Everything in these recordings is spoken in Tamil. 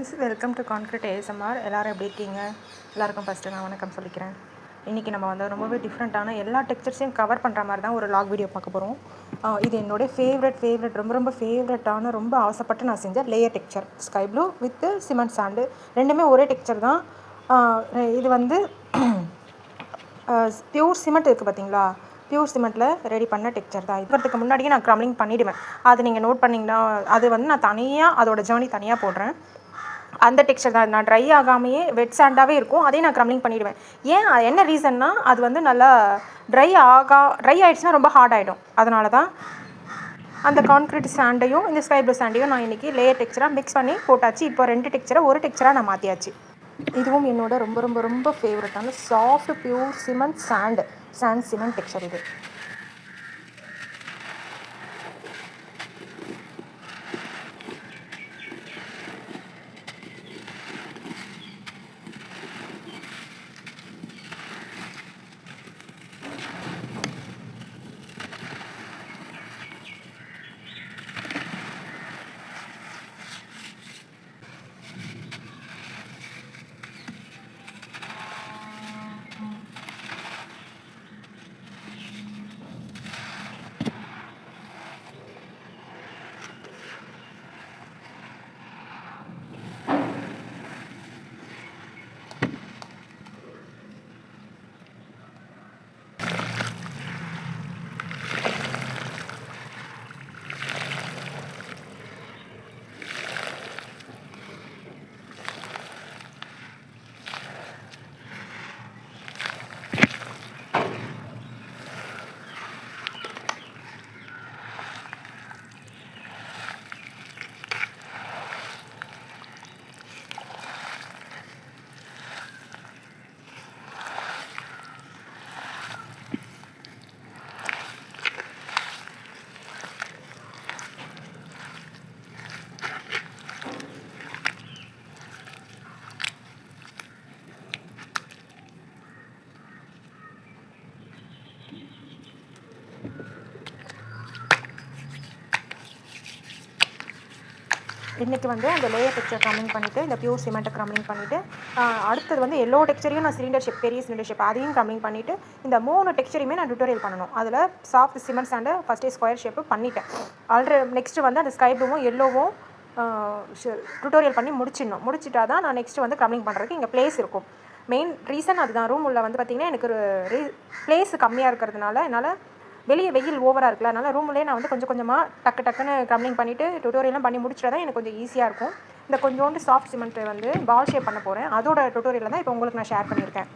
Guys, welcome to concrete ASMR. எல்லோரும் எப்படி இருக்கீங்க? எல்லாருக்கும் ஃபஸ்ட்டு நான் வணக்கம் சொல்லிக்கிறேன். இன்றைக்கி நம்ம வந்து ரொம்பவே டிஃப்ரெண்ட்டான எல்லா டெக்ஸ்சர்ஸையும் கவர் பண்ணுற மாதிரி தான் ஒரு லாக் வீடியோ பார்க்க போகிறோம். இது என்னோடய ஃபேவரட் ரொம்ப ஃபேவரட்டான, ரொம்ப ஆசைப்பட்டு நான் செஞ்ச layer texture sky blue with cement sand. ரெண்டுமே ஒரே டெக்ஸ்சர் தான். இது வந்து பியூர் சிமெண்ட் இருக்குது பார்த்தீங்களா, பியூர் சிமெண்ட்டில் ரெடி பண்ண டெக்ஸ்சர் தான். இதுக்கு முன்னாடியே நான் க்ரம்லிங் பண்ணிவிடுவேன். அது நீங்கள் நோட் பண்ணிங்கன்னா அது வந்து நான் தனியாக அதோட ஜேர்னி தனியாக போடுறேன். அந்த டெக்ஸ்சர் தான் நான் ட்ரை ஆகாமையே வெட் சாண்டாகவே இருக்கும். அதே நான் க்ரம்லிங் பண்ணிவிடுவேன். ஏன் என்ன ரீசன்னா, அது வந்து நல்லா ட்ரை ஆகிடுச்சுன்னா ரொம்ப ஹார்ட் ஆகிடும். அதனால தான் அந்த கான்க்ரீட் சாண்டையும் இந்த ஸ்கை ப்ளூ சாண்டையும் நான் இன்றைக்கி லேயர் டெக்ஸ்சராக மிக்ஸ் பண்ணி போட்டாச்சு. இப்போ 2 டெக்ஸ்சரை ஒரு டெக்ஸ்சராக நான் மாற்றியாச்சு. இதுவும் என்னோட ரொம்ப ஃபேவரட்டான soft pure cement sand cement texture இது. இன்றைக்கி வந்து அந்த லேயர் டெக்ஸ்சர் க்ரம்லிங் பண்ணிவிட்டு இந்த பியூர் சிமெண்ட்டை க்ரம்லிங் பண்ணிவிட்டு அடுத்தது வந்து எல்லோ டெக்ஸ்சரையும் நான் பெரிய சிலிண்டர் ஷேப் அதையும் க்ரம்லிங் பண்ணிவிட்டு இந்த 3 டெக்ஸ்சரையுமே நான் டுட்டோரியல் பண்ணணும். அதில் சாஃப்ட் சிமெண்ட் சாண்டை ஃபஸ்ட்டே ஸ்கொயர் ஷேப்பு பண்ணிட்டேன். நெக்ஸ்ட்டு வந்து அந்த ஸ்கை ப்ளூவும் எல்லோவும் டுட்டோரியல் பண்ணி முடிச்சிட்டா தான் நான் நெக்ஸ்ட்டு வந்து க்ரம்லிங் பண்ணுறதுக்கு இங்கே ப்ளேஸ் இருக்கும். மெயின் ரீசன் அதுதான். ரூம் உள்ள வந்து பார்த்திங்கன்னா எனக்கு ஒரு ப்ளேஸ் கம்மியாக இருக்கிறதுனால என்னால் வெளியே வெயில் ஓவராக இருக்குல்ல, அதனால் ரூம்லேயே நான் வந்து கொஞ்சமாக டக்குன்னு க்ரம்லிங் பண்ணிவிட்டு டுட்டோரியல்லாம் பண்ணி முடிச்சிட்டா தான் எனக்கு கொஞ்சம் ஈஸியாக இருக்கும். இந்த கொஞ்சோண்டு சாஃப்ட் சிமெண்ட்டை வந்து பால் ஷேப் பண்ண போகிறேன். அதோட டுட்டோரியலில் தான் இப்போ உங்களுக்கு நான் ஷேர் பண்ணியிருக்கேன்.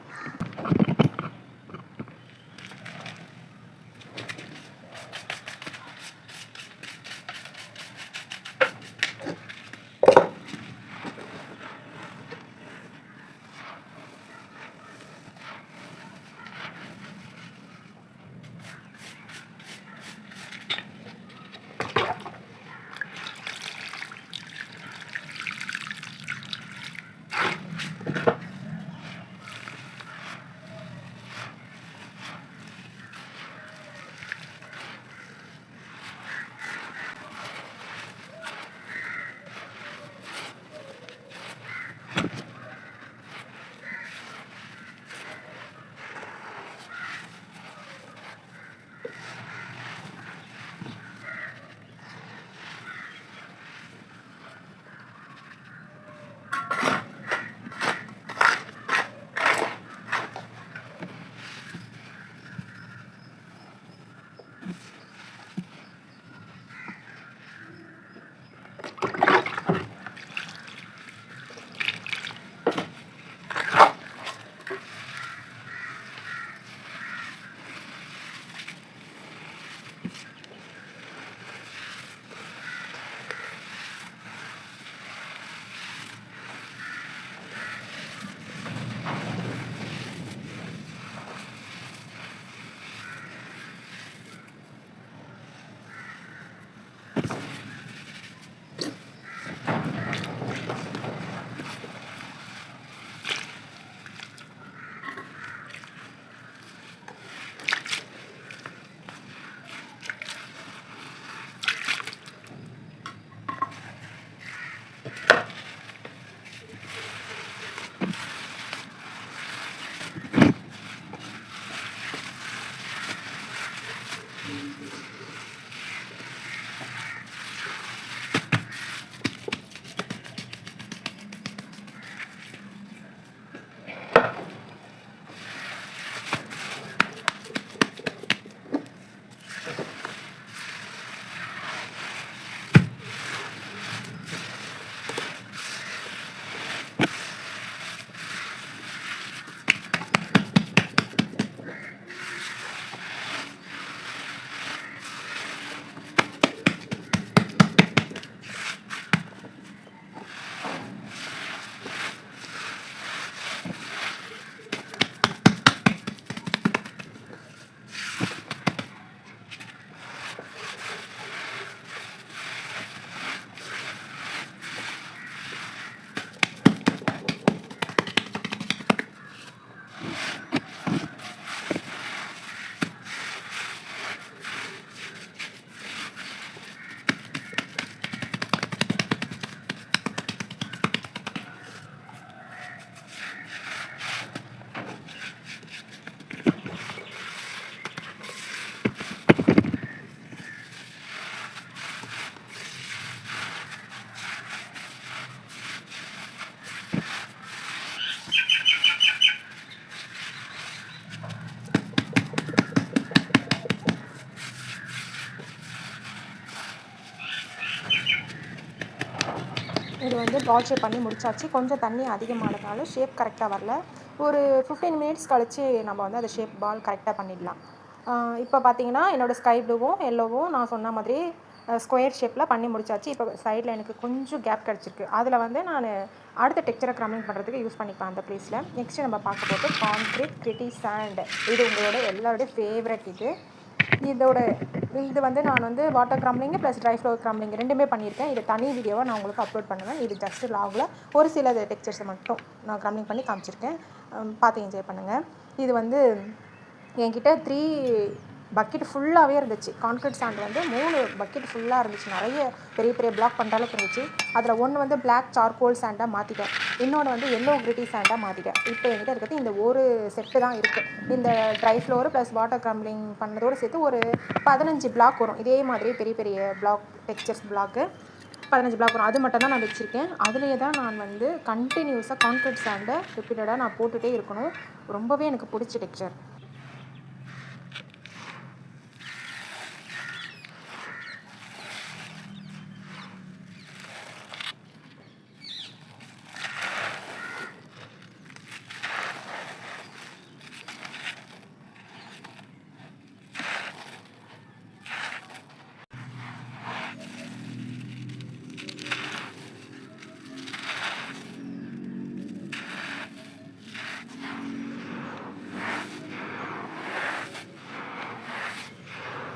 வந்து பால் ஷேப் பண்ணி முடிச்சாச்சு. கொஞ்சம் தண்ணி அதிகமானதுனால ஷேப் கரெக்டாக வரல. ஒரு 15 மினிட்ஸ் கழிச்சு நம்ம வந்து அந்த ஷேப் பால் கரெக்டாக பண்ணிடலாம். இப்போ பார்த்தீங்கன்னா என்னோடய ஸ்கை ப்ளூவும் எல்லோவும் நான் சொன்ன மாதிரி ஸ்கொயர் ஷேப்பில் பண்ணி முடிச்சாச்சு. இப்போ சைடில் எனக்கு கொஞ்சம் கேப் கிடச்சிருக்கு. அதில் வந்து நான் அடுத்த டெக்ஸ்சரை க்ரம்லிங் பண்ணுறதுக்கு யூஸ் பண்ணிப்பேன் அந்த ப்ளேஸில். நெக்ஸ்ட்டு நம்ம பார்க்க போகிறது கான்க்ரீட் கிரிட்டி சாண்ட். இது உங்களோட எல்லாரோடைய ஃபேவரட். இது வந்து நான் வந்து வாட்டர் க்ரம்லிங்கு ப்ளஸ் ட்ரை ஃப்ளவர் க்ரம்லிங் ரெண்டுமே பண்ணியிருக்கேன். இது தனி வீடியோவாக நான் உங்களுக்கு அப்லோட் பண்ணுவேன். இது ஜஸ்ட் லாகில் ஒரு சில டெக்ஸ்சர்ஸை மட்டும் நான் க்ரம்லிங் பண்ணி காமிச்சிருக்கேன். பார்த்து என்ஜாய் பண்ணுங்கள். இது வந்து என்கிட்ட 3 பக்கெட் ஃபுல்லாகவே இருந்துச்சு. கான்க்ரீட் சாண்ட் வந்து 3 பக்கெட் ஃபுல்லாக இருந்துச்சு. நிறைய பெரிய பெரிய பிளாக் பண்ணுற அளவுக்கு இருந்துச்சு. அதில் ஒன்று வந்து பிளாக் சார்கோல் சாண்டாக மாற்றிட்டேன். இன்னொன்று வந்து எல்லோ கிரிட்டி சாண்டாக மாற்றிட்டேன். இப்போ என்கிட்ட இருக்கிறது இந்த ஒரு செட்டு தான் இருக்குது. இந்த ட்ரை ஃப்ளோர் ப்ளஸ் வாட்டர் க்ரம்லிங் பண்ணதோடு சேர்த்து ஒரு 15 பிளாக் வரும். இதே மாதிரி பெரிய பெரிய பிளாக் டெக்ஸ்சர்ஸ் பிளாக்கு 15 பிளாக் வரும். அது மட்டும் தான் நான் வச்சுருக்கேன். அதுலேயே தான் நான் வந்து கண்டினியூஸாக கான்க்ரீட் சாண்டை ரிப்பீட்டடாக நான் போட்டுகிட்டே இருக்கணும். ரொம்பவே எனக்கு பிடிச்ச texture.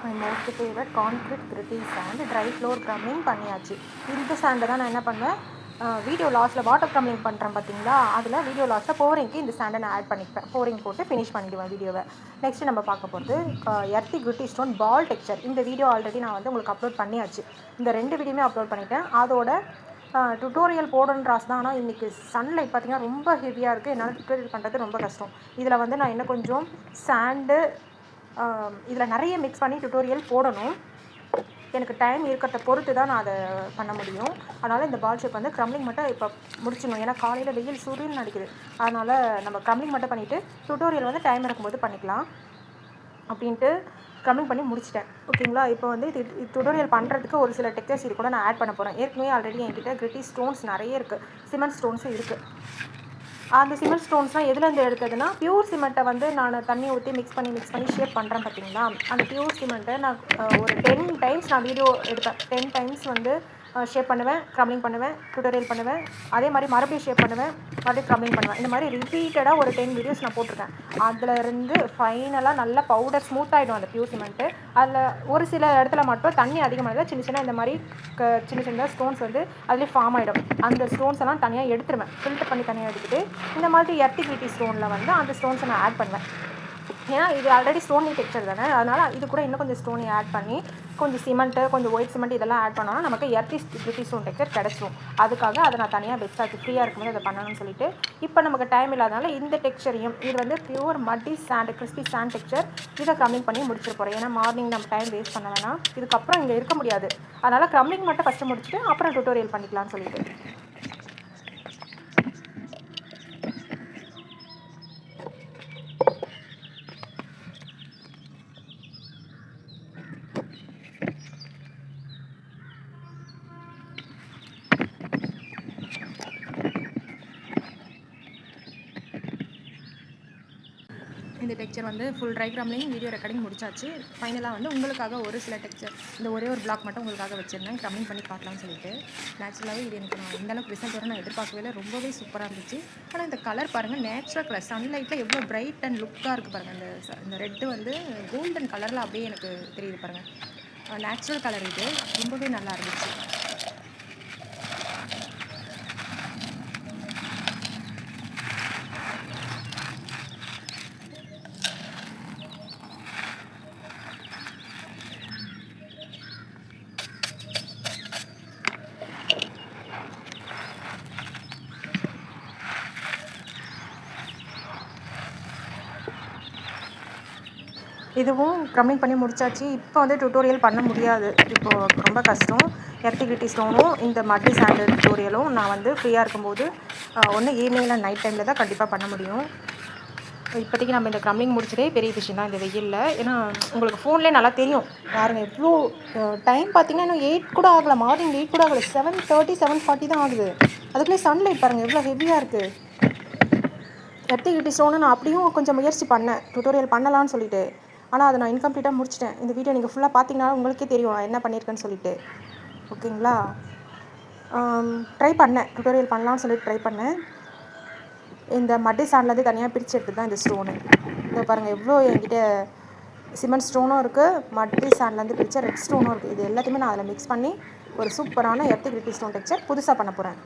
My most favourite concrete gritty sand dry floor crumbling பண்ணியாச்சு. இந்த சாண்டை தான் நான் என்ன பண்ணுவேன், வீடியோ லாஸ்ட்டில் வாட்டர் க்ரம்லிங் பண்ணுறேன் பார்த்தீங்களா, அதில் வீடியோ லாஸ்ட்டில் போரிங்க்கு இந்த சாண்டை நான் ஆட் பண்ணிப்பேன். போரிங் போட்டு ஃபினிஷ் பண்ணிவிடுவேன் வீடியோவை. நெக்ஸ்ட்டு நம்ம பார்க்க போகிறது எர்த்தி கிரிட்டி ஸ்டோன் பால் டெக்ஸ்சர். இந்த வீடியோ ஆல்ரெடி நான் வந்து உங்களுக்கு அப்லோட் பண்ணியாச்சு. இந்த 2 வீடியோமே அப்லோட் பண்ணிட்டேன். அதோட டுட்டோரியல் போடணுன்ற ஆசை தான். ஆனால் இன்றைக்கி சன்லைட் பார்த்திங்கன்னா ரொம்ப ஹெவியாக இருக்குது. என்னால் டுட்டோரியல் பண்ணுறது ரொம்ப கஷ்டம். இதில் வந்து நான் இன்னும் கொஞ்சம் சாண்டு இதில் நிறைய மிக்ஸ் பண்ணி டுட்டோரியல் போடணும். எனக்கு டைம் இருக்கிறத பொறுத்து தான் நான் அதை பண்ண முடியும். அதனால் இந்த பால் ஷேப் வந்து க்ரம்லிங் மட்டும் இப்போ முடிச்சிடணும். ஏன்னா காலையில் வெயில் சூரியன் அடிக்குது. அதனால் நம்ம க்ரம்லிங் மட்டும் பண்ணிவிட்டு டுட்டோரியல் வந்து டைம் இருக்கும்போது பண்ணிக்கலாம் அப்படின்ட்டு க்ரம்லிங் பண்ணி முடிச்சிட்டேன். ஓகேங்களா. இப்போ வந்து இது டுட்டோரியல் பண்ணுறதுக்கு ஒரு சில டெக்ஸ்சர்ஸ் இது கூட நான் ஆட் பண்ண போகிறேன். ஏற்கனவே ஆல்ரெடி என்கிட்ட கிரிட்டி ஸ்டோன்ஸ் நிறைய இருக்குது. சிமெண்ட் ஸ்டோன்ஸும் இருக்குது. அந்த சிமெண்ட் ஸ்டோன்ஸ்லாம் எதுலேருந்து எடுத்ததுன்னா, பியூர் சிமெண்ட்டை வந்து நான் தண்ணி ஊற்றி மிக்ஸ் பண்ணி ஷேப் பண்ணுறேன் பார்த்தீங்களா, அந்த பியூர் சிமெண்ட்டை நான் ஒரு 10 டைம்ஸ் நான் வீடியோ எடுப்பேன். 10 டைம்ஸ் வந்து ஷேப் பண்ணுவேன், க்ரம்லிங் பண்ணுவேன், டுட்டோரியல் பண்ணுவேன். அதே மாதிரி மறுபடியும் ஷேப் பண்ணுவேன், மறுபடியும் க்ரம்லிங் பண்ணுவேன். இந்த மாதிரி ரிப்பீட்டடாக ஒரு 10 வீடியோஸ் நான் போட்டிருக்கேன். அதிலேருந்து ஃபைனலாக நல்லா பவுடர் ஸ்மூத் ஆகிடும் அந்த பியூர் சிமெண்ட்டு. அதில் ஒரு சில இடத்துல மட்டும் தண்ணி அதிகமாக சின்ன இந்த மாதிரி சின்ன ஸ்டோன்ஸ் வந்து அதுலேயே ஃபார்ம் ஆகிடும். அந்த ஸ்டோன்ஸ் எல்லாம் தனியாக எடுத்துருவேன். ஃபில்டர் பண்ணி தனியாக எடுத்துகிட்டு இந்த மாதிரி எர்த்தி கிரிட்டி ஸ்டோனில் வந்து அந்த ஸ்டோன்ஸை நான் ஆட் பண்ணுவேன். ஏன்னா இது ஆல்ரெடி ஸ்டோனி டெக்ஸ்சர் தானே, அதனால் இது கூட இன்னும் கொஞ்சம் ஸ்டோனி ஆட் பண்ணி கொஞ்சம் சிமெண்ட்டு கொஞ்சம் ஒயிட் சிமெண்ட் இதெல்லாம் ஆட் பண்ணோன்னா நமக்கு எர்த்தி கிரிட்டி ஸ்டோன் டெக்ஸ்சர் கிடச்சிரும். அதுக்காக அதை நான் தனியாக வெப்சைட் ஃப்ரீயாக இருக்கும்போது அதை பண்ணணும்னு சொல்லிட்டு இப்போ நமக்கு டைம் இல்லாதனால இந்த டெக்ஸ்சரையும் இது வந்து பியூர் மட்டி சாண்ட் கிறிஸ்பி சாண்ட் டெக்ஸ்சர் இதை க்ரம்லிங் பண்ணி முடிச்சிட போகிறேன். ஏன்னா மார்னிங் நம்ம டைம் வேஸ்ட் பண்ண வேணாம். இதுக்கப்புறம் இங்கே இருக்க முடியாது. அதனால் க்ரம்லிங் மட்டும் ஃபஸ்ட்டு முடிச்சுட்டு அப்புறம் டுட்டோரியல் பண்ணிக்கலாம்னு சொல்லிட்டு இந்த டெக்ஸ்சர் வந்து ஃபுல் ட்ரை க்ரம்லிங் வீடியோ ரெக்கார்டிங் முடிச்சாச்சு. ஃபைனலாக வந்து உங்களுக்காக ஒரு சில டெக்ஸ்சர் இந்த ஒரே ஒரு பிளாக் மட்டும் உங்களுக்காக வச்சுருந்தேன் க்ரம்லிங் பண்ணி பார்க்கலாம்னு சொல்லிட்டு. நேச்சுரலாகவே இது எனக்கு நான் இந்தளவுக்கு ரிசல்ட் வரும் நான் எதிர்பார்க்கவே இல்லை. ரொம்பவே சூப்பராக இருந்துச்சு. ஆனால் இந்த கலர் பாருங்கள், நேச்சுரல் கலர் சன்லைட்டில் எவ்வளோ பிரைட் அண்ட் லுக்காக இருக்குது பாருங்கள். இந்த ரெட்டு வந்து கோல்டன் கலரில் அப்படியே எனக்கு தெரியுது பாருங்கள். நேச்சுரல் கலர் இது ரொம்பவே நல்லா இருந்துச்சு. இதுவும் க்ரம்லிங் பண்ணி முடிச்சாச்சு. இப்போ வந்து டுட்டோரியல் பண்ண முடியாது. இப்போது ரொம்ப கஷ்டம். எர்த்தி கிரிட்டி ஸ்டோனும் இந்த மட்டி சாண்டு டுட்டோரியலும் நான் வந்து ஃப்ரீயாக இருக்கும்போது ஒன்று ஈவினிங் இல்லை நைட் டைமில் தான் கண்டிப்பாக பண்ண முடியும். இப்போதைக்கு நம்ம இந்த க்ரம்லிங் முடிச்சதே பெரிய விஷயம் தான் இந்த வெயிலில். ஏன்னா உங்களுக்கு ஃபோன்லேயே நல்லா தெரியும் பாருங்கள். எவ்வளோ டைம் பார்த்தீங்கன்னா இன்னும் 8 கூட ஆகலை, மார்னிங் 8 கூட ஆகலை, 7:30 7:40 தான் ஆகுது. அதுக்குள்ளே சன்லைட் பாருங்கள் எவ்வளோ ஹெவியாக இருக்குது. எர்த்திகிட்டி ஸ்டோனு நான் அப்படியும் கொஞ்சம் முயற்சி பண்ணேன் டுட்டோரியல் பண்ணலான்னு சொல்லிட்டு. ஆனால் அதை நான் இன்கம்ப்ளீட்டாக முடிச்சிட்டேன். இந்த வீடியோ நீங்கள் ஃபுல்லாக பார்த்தீங்கன்னா உங்களுக்கே தெரியும் நான் என்ன பண்ணியிருக்கேன்னு சொல்லிட்டு. ஓகேங்களா? ட்ரை பண்ணேன், டுட்டோரியல் பண்ணலான்னு சொல்லிட்டு ட்ரை பண்ணேன். இந்த மட்டை சாண்ட்லேருந்து தனியாக பிரித்து எடுத்து தான் இந்த ஸ்டோனு. இதை பாருங்கள் எவ்வளோ என்கிட்ட சிமெண்ட் ஸ்டோனும் இருக்குது, மட்டை சாண்ட்லேருந்து பிரித்த ரெட் ஸ்டோனும் இருக்குது. இது எல்லாத்தையுமே நான் அதில் மிக்ஸ் பண்ணி ஒரு சூப்பரான எர்த்திகிட்டி ஸ்டோன் டெக்ஸ்சர் புதுசாக பண்ண போகிறேன்.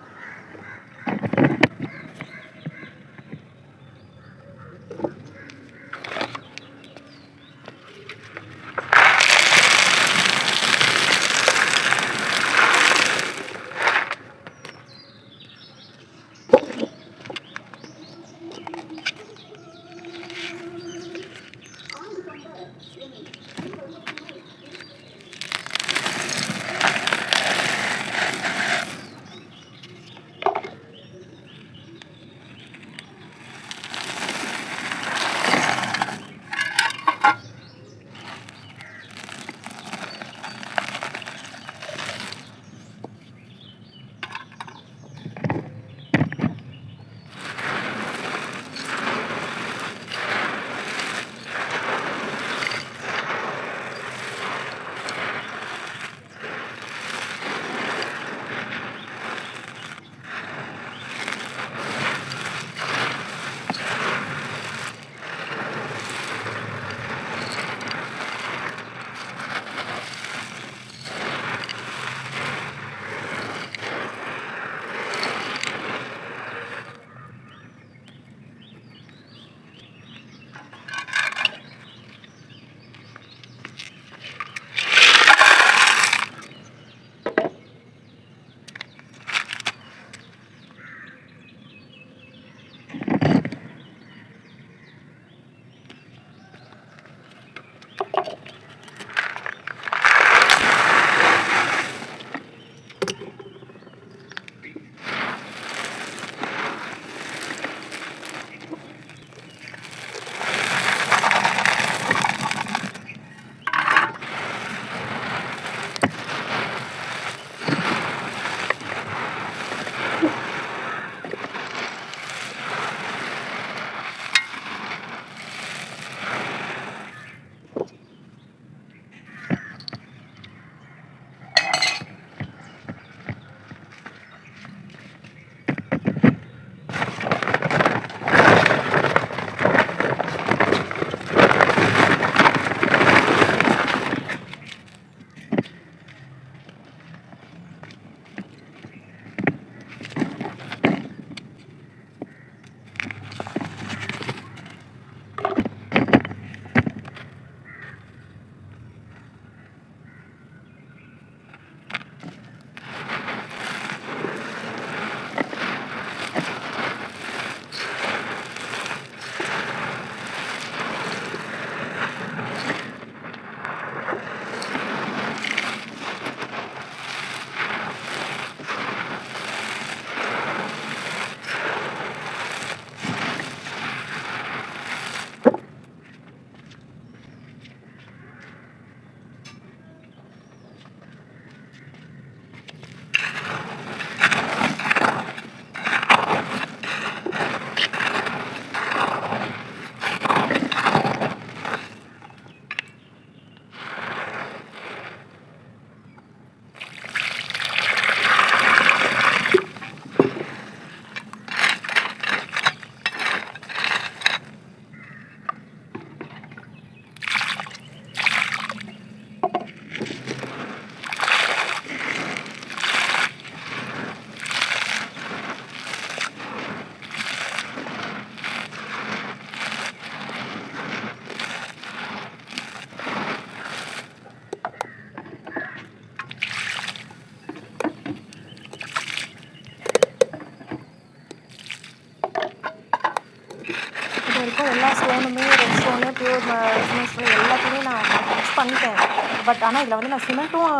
வரைக்கும் எல்லா ஸ்டோனுமே red stone pure cement stone எல்லாத்தையுமே நான் மிக்ஸ் பண்ணிட்டேன். பட் ஆனால் இதில் வந்து நான் சிமெண்ட்டும்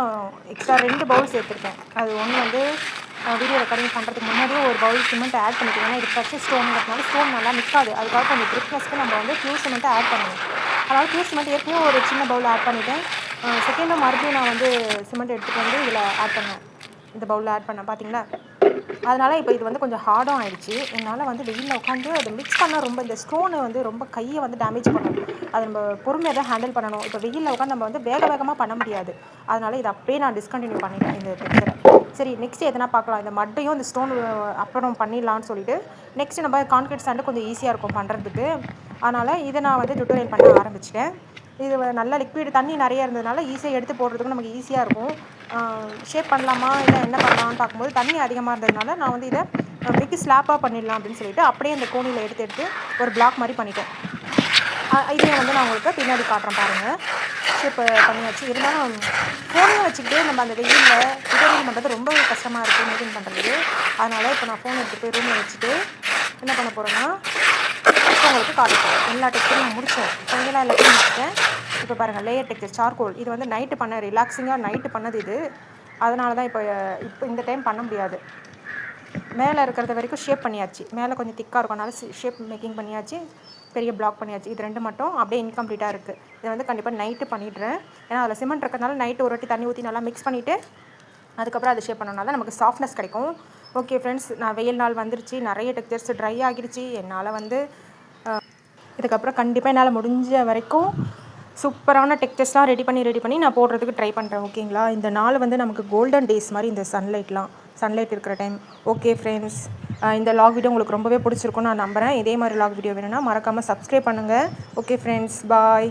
எக்ஸ்ட்ரா 2 பவுல் சேர்த்துருக்கேன். அது ஒன்று வந்து வீடியோ ரெக்கார்டிங் பண்ணுறதுக்கு முன்னாடியே ஒரு பவுல் சிமெண்ட் ஆட் பண்ணிக்கலாம். ஏன்னா இது ஃபஸ்ட்டு ஸ்டோனுங்கிறதுனால ஸ்டோன் நல்லா நிற்காது. அதுக்காக கொஞ்சம் கிரிப்னஸ்க்கு நம்ம வந்து பியூர் சிமெண்ட்டை ஆட் பண்ணணும். அதனால் பியூர் சிமெண்ட் ஏற்கனவே ஒரு சின்ன பவுல் ஆட் பண்ணிவிட்டேன். செகண்டும் மறுபடியும் நான் வந்து சிமெண்ட் எடுத்துகிட்டு வந்து இதில் ஆட் பண்ணேன். இந்த பவுலில் ஆட் பண்ணேன் பார்த்தீங்களா. அதனால் இப்போ இது வந்து கொஞ்சம் ஹார்டும் ஆகிடுச்சு. என்னால் வந்து வெயிலில் உட்காந்து அதை மிக்ஸ் பண்ணால் ரொம்ப இந்த ஸ்டோனு வந்து ரொம்ப கையை வந்து டேமேஜ் பண்ணும். அதை நம்ம பொறுமையாக தான் ஹேண்டில் பண்ணணும். இப்போ வெயிலில் உட்காந்து நம்ம வந்து வேகமாக பண்ண முடியாது. அதனால் இதை அப்படியே நான் டிஸ்கண்டினியூ பண்ணிட்டேன் இந்த டெக்ஸ்சரை. சரி நெக்ஸ்ட் எதனா பார்க்கலாம். இந்த மட்டையும் இந்த ஸ்டோன் அப்புறம் பண்ணிடலான்னு சொல்லிட்டு நெக்ஸ்ட் நம்ம கான்கிரீட் சாண்டு கொஞ்சம் ஈஸியாக இருக்கும் பண்ணுறதுக்கு. அதனால் இதை நான் வந்து டுட்டோரியல் பண்ண ஆரம்பிச்சிட்டேன். இது நல்ல லிக்விட் தண்ணி நிறைய இருந்ததுனால ஈஸியாக எடுத்து போடுறதுக்கும் நமக்கு ஈஸியாக இருக்கும். ஷேப் பண்ணலாமா இல்லை என்ன பண்ணலான்னு பார்க்கும்போது தண்ணி அதிகமாக இருந்ததுனால நான் வந்து இதை பிக் ஸ்லாப்பாக பண்ணிடலாம் அப்படின்னு சொல்லிட்டு அப்படியே அந்த கோணியில் எடுத்து ஒரு பிளாக் மாதிரி பண்ணிட்டேன். இதையும் வந்து நான் உங்களுக்கு பின்னாடி காட்டுறேன் பாருங்கள். ஷேப் பண்ணியாச்சு. இருந்தாலும் ஃபோனையும் வச்சுக்கிட்டு நம்ம அந்த வெயிலில் டுட்டோரியல் பண்ணுறது ரொம்ப கஷ்டமாக இருக்குது மெயின்டைன் பண்ணுறது. அதனால் இப்போ நான் ஃபோன் எடுத்துகிட்டு போய் ரூமில் வச்சுட்டு என்ன பண்ண போகிறேன்னா இப்போ உங்களுக்கு காட்டுறேன். எல்லா டெக்ஸ்சரையும் நான் முடித்தேன். ஃபைனலாக எல்லாத்தையும் முடிச்சிட்டேன். இப்போ பாருங்கள் லேயர் டெக்ஸ்சர் சார்கோல். இது வந்து நைட்டு பண்ண ரிலாக்ஸிங்காக நைட்டு பண்ணது இது. அதனால தான் இப்போ இந்த டைம் பண்ண முடியாது. மேலே இருக்கிறத வரைக்கும் ஷேப் பண்ணியாச்சு. மேலே கொஞ்சம் திக்காக இருக்கனால ஷேப் மேக்கிங் பண்ணியாச்சு. பெரிய பிளாக் பண்ணியாச்சு. இது ரெண்டு மட்டும் அப்படியே இன்கம்ப்ளீட்டாக இருக்குது. இதை வந்து கண்டிப்பாக நைட்டு பண்ணிடுறேன். ஏன்னா அதில் சிமெண்ட் இருக்கிறதுனால நைட்டு ஒரு வாட்டி தண்ணி ஊற்றி நல்லா மிக்ஸ் பண்ணிவிட்டு அதுக்கப்புறம் அதை ஷேப் பண்ணோம்னா தான் நமக்கு சாஃப்ட்னஸ் கிடைக்கும். ஓகே ஃப்ரெண்ட்ஸ், நான் வெயில் நாள் வந்துருச்சு. நிறைய டெக்ஸ்சர்ஸ் ட்ரை ஆகிடுச்சு. என்னால் வந்து இதுக்கப்புறம் கண்டிப்பாக என்னால் முடிஞ்ச வரைக்கும் சூப்பரான டெக்ஸ்சர்ஸ்லாம் ரெடி பண்ணி நான் போடுறதுக்கு ட்ரை பண்ணுறேன். ஓகேங்களா. இந்த நாள் வந்து நமக்கு கோல்டன் டேஸ் மாதிரி இந்த சன்லைட் இருக்கிற டைம். ஓகே ஃப்ரெண்ட்ஸ், இந்த லாக் வீடியோ உங்களுக்கு ரொம்பவே பிடிச்சிருக்கும்னு நான் நம்புகிறேன். இதே மாதிரி லாக் வீடியோ வேணும்னா மறக்காமல் சப்ஸ்கிரைப் பண்ணுங்கள். ஓகே ஃப்ரெண்ட்ஸ், பாய்.